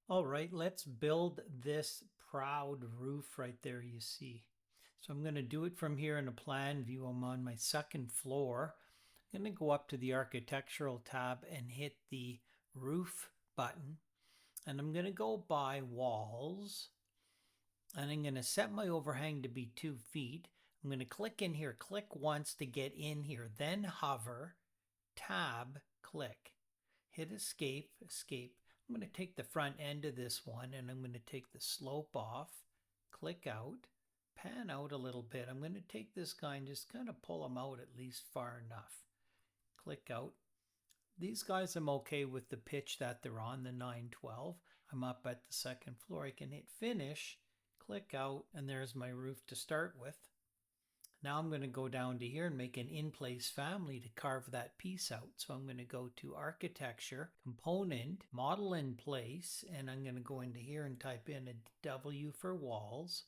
All right, let's build this proud roof right there you see. So I'm going to do it from here in a plan view. I'm on my second floor. I'm going to go up to the architectural tab and hit the roof button. And I'm going to go by walls. And I'm going to set my overhang to be 2 feet. I'm going to click in here, click once to get in here, then hover, tab, click. Hit escape, escape. I'm going to take the front end of this one and I'm going to take the slope off, click out, pan out a little bit. I'm going to take this guy and just kind of pull him out at least far enough. Click out. These guys I'm okay with the pitch that they're on, the 912. I'm up at the second floor. I can hit finish, click out, and there's my roof to start with. Now I'm going to go down to here and make an in-place family to carve that piece out. So I'm going to go to architecture, component, model in place, and I'm going to go into here and type in a W for walls,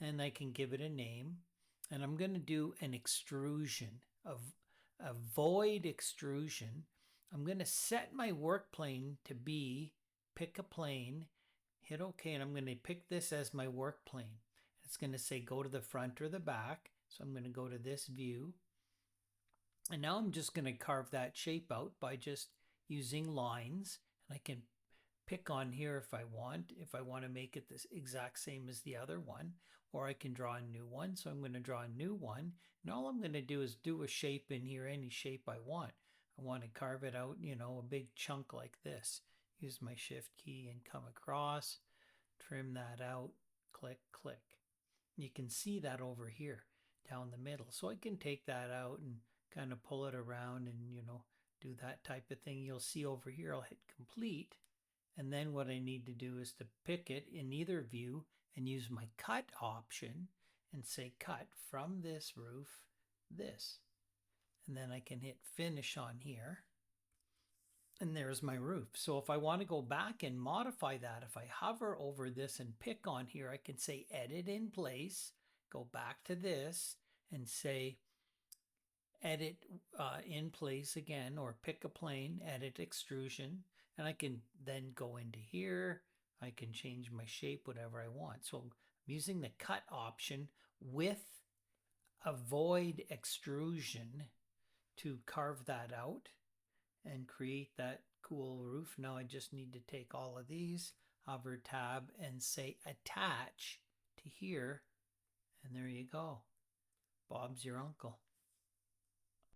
and I can give it a name. And I'm going to do an extrusion, a void extrusion. I'm going to set my work plane to be, pick a plane, hit OK, and I'm going to pick this as my work plane. It's going to say go to the front or the back. So I'm going to go to this view. And now I'm just going to carve that shape out by just using lines. And I can pick on here if I want to make it this exact same as the other one, or I can draw a new one. So I'm going to draw a new one. And all I'm going to do is do a shape in here, any shape I want. I want to carve it out, a big chunk like this. Use my shift key and come across, trim that out, click, click. You can see that over here down the middle. So I can take that out and kind of pull it around and, do that type of thing. You'll see over here, I'll hit complete. And then what I need to do is to pick it in either view and use my cut option and say cut from this roof, this. And then I can hit finish on here. And there's my roof. So if I want to go back and modify that, if I hover over this and pick on here, I can say edit in place, go back to this and say edit in place again, or pick a plane, edit extrusion. And I can then go into here. I can change my shape, whatever I want. So I'm using the cut option with a void extrusion to carve that out and create that cool roof. Now I just need to take all of these, hover tab and say attach to here. And there you go. Bob's your uncle.